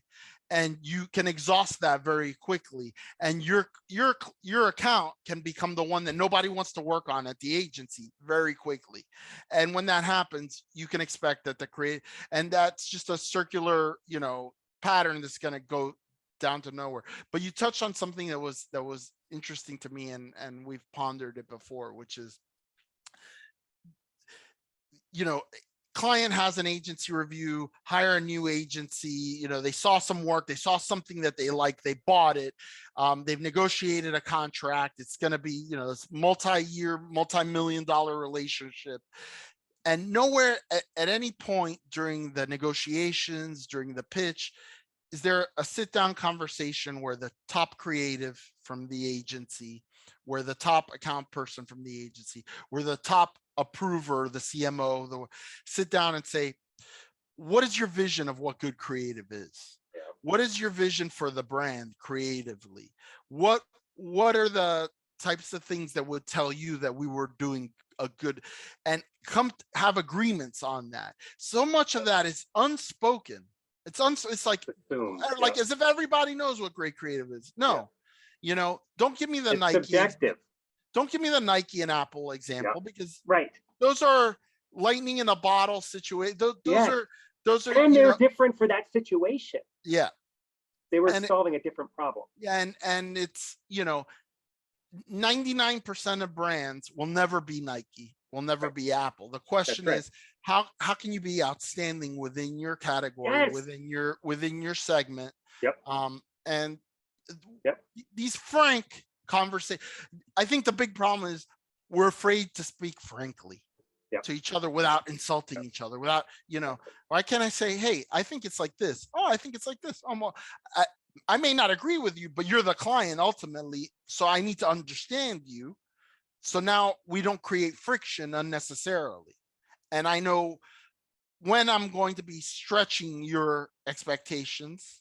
and you can exhaust that very quickly. And your account can become the one that nobody wants to work on at the agency very quickly. And when that happens, you can expect that and that's just a circular, pattern that's going to go down to nowhere. But you touched on something that was interesting to me, and we've pondered it before, which is, client has an agency review, hire a new agency, they saw some work, they saw something that they like, they bought it, they've negotiated a contract, it's going to be, this multi-year, multi-million-dollar relationship. And nowhere at any point during the negotiations, during the pitch, is there a sit-down conversation where the top creative from the agency, where the top account person from the agency, where the top approver, the CMO, sit down and say, what is your vision of what good creative is? What is your vision for the brand creatively? What are the types of things that would tell you that we were doing a good, and have agreements on that? So much of that is unspoken. It's like as if everybody knows what great creative is. No, don't give me the Nike. Subjective. Don't give me the Nike and Apple example, because those are lightning in a bottle situation. Those are, and they're different for that situation. Yeah, they were solving a different problem. Yeah, and it's 99% of brands will never be Nike, will never be Apple. The question is, how can you be outstanding within your category, within your segment? And these frank conversations. I think the big problem is we're afraid to speak frankly to each other without insulting each other, without, why can't I say, hey, I think it's like this. Oh, I think it's like this. I may not agree with you, but you're the client ultimately, so I need to understand you. So now we don't create friction unnecessarily. And I know when I'm going to be stretching your expectations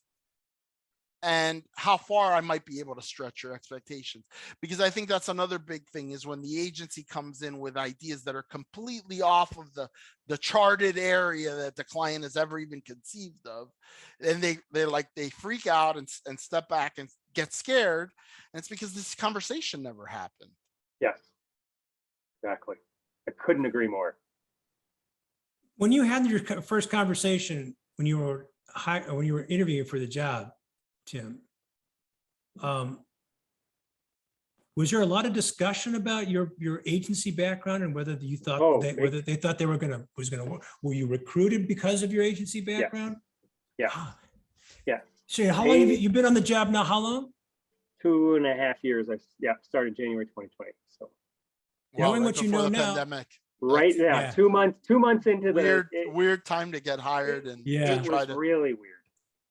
and how far I might be able to stretch your expectations. Because I think that's another big thing, is when the agency comes in with ideas that are completely off of the charted area that the client has ever even conceived of, and they freak out and step back and get scared. And it's because this conversation never happened. Yes, exactly. I couldn't agree more. When you had your first conversation, when you were interviewing for the job, Tim, was there a lot of discussion about your agency background and whether you thought whether they thought was gonna work? Were you recruited because of your agency background? Yeah. So how long have you been on the job now? How long? 2.5 years. I started January 2020. So knowing what you know now. Pandemic. Right. Yeah. 2 months into weird time to get hired, and it was really weird.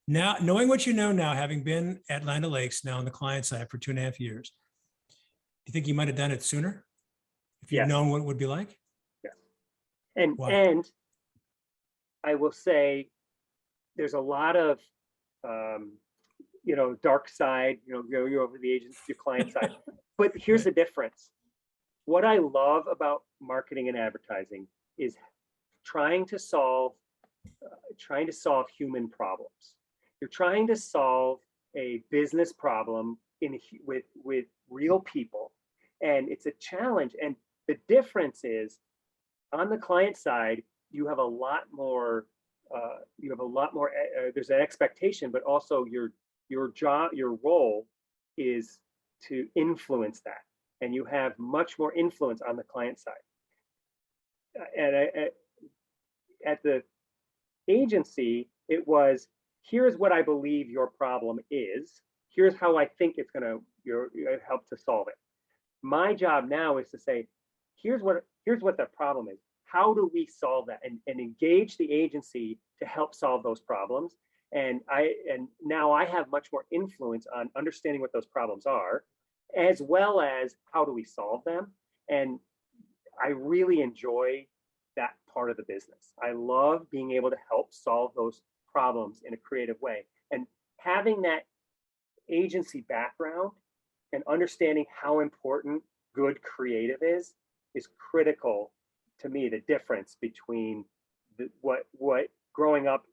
Now, knowing what you know now, having been at Land O'Lakes now on the client side for 2.5 years, do you think you might have done it sooner if you'd known what it would be like? Yeah. And I will say there's a lot of, dark side, you're over the agency, your client side. But here's the difference. what I love about marketing and advertising is trying to solve human problems. You're trying to solve a business problem with real people, and it's a challenge. And the difference is, on the client side, you have a lot more. There's an expectation, but also your job, your role, is to influence that, and you have much more influence on the client side. And at the agency, it was, here's what I believe your problem is. Here's how I think it's going to help to solve it. My job now is to say, here's what the problem is. How do we solve that, and engage the agency to help solve those problems? And now I have much more influence on understanding what those problems are, as well as how do we solve them. And I really enjoy that part of the business. I love being able to help solve those problems in a creative way. And having that agency background and understanding how important good creative is critical to me. The difference between what growing up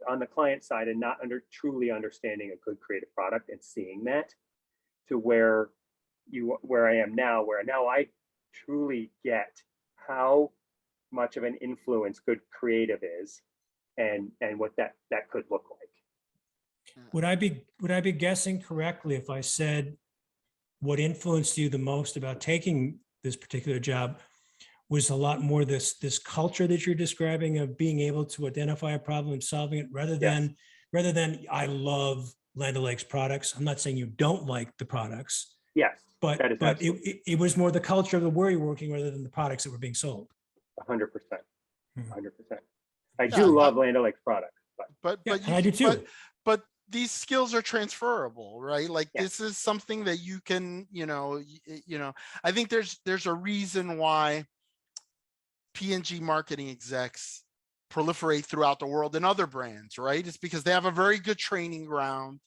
on the client side and not truly understanding a good creative product and seeing that, to where I am now, where now I truly get how much of an influence good creative is, and what that could look like. Would I be guessing correctly if I said what influenced you the most about taking this particular job was a lot more this culture that you're describing, of being able to identify a problem and solving it, rather than I love Land O'Lakes products. I'm not saying you don't like the products. Yes, but it was more the culture of the where you're working rather than the products that were being sold. 100%. 100%. I do love Land O'Lakes products, but I do too. But these skills are transferable, right? Like this is something that you can, I think there's a reason why P&G marketing execs proliferate throughout the world in other brands, right? It's because they have a very good training ground,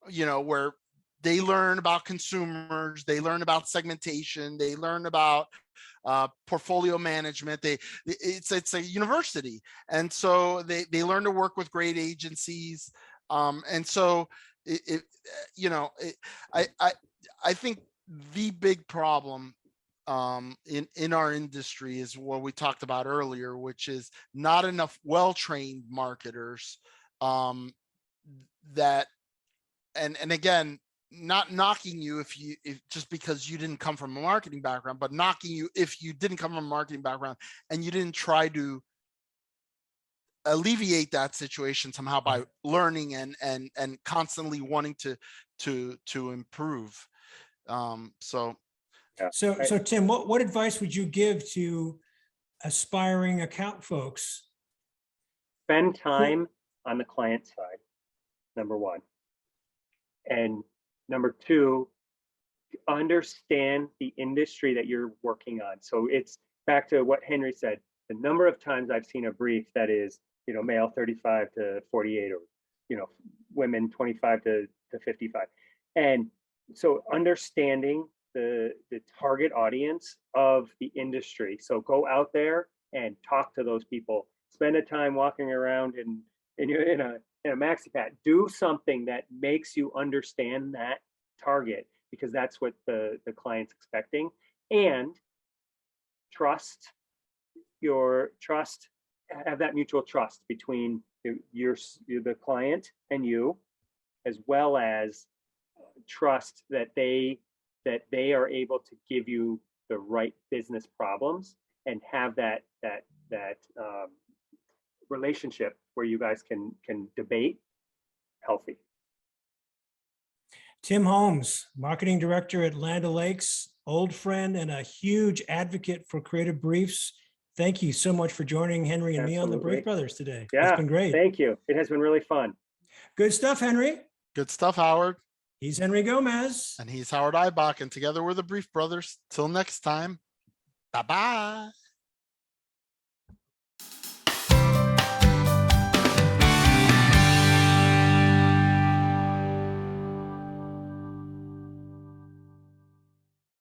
where they learn about consumers, they learn about segmentation, they learn about portfolio management. It's a university, and so they learn to work with great agencies. And so I think the big problem in our industry is what we talked about earlier, which is not enough well-trained marketers that, and again, not knocking you if just because you didn't come from a marketing background, but knocking you if you didn't come from a marketing background and you didn't try to alleviate that situation somehow by learning and constantly wanting to improve. So Tim, what advice would you give to aspiring account folks? Spend time on the client side, number one. And number two, understand the industry that you're working on. So it's back to what Henry said. The number of times I've seen a brief that is, male 35 to 48, or, women 25 to 55. And so understanding the target audience of the industry. So go out there and talk to those people. Spend a time walking around in a maxi pad. Do something that makes you understand that target, because that's what the client's expecting. And have that mutual trust between the client and you, as well as trust that they are able to give you the right business problems, and have that relationship where you guys can debate healthy. Tim Holmes, marketing director at Land O'Lakes, old friend and a huge advocate for creative briefs. Thank you so much for joining Henry and me on the Brief Brothers today. Yeah, it's been great. Thank you. It has been really fun. Good stuff, Henry. Good stuff, Howard. He's Henry Gomez. And he's Howard Eibach, and together we're the Brief Brothers. Till next time, bye-bye.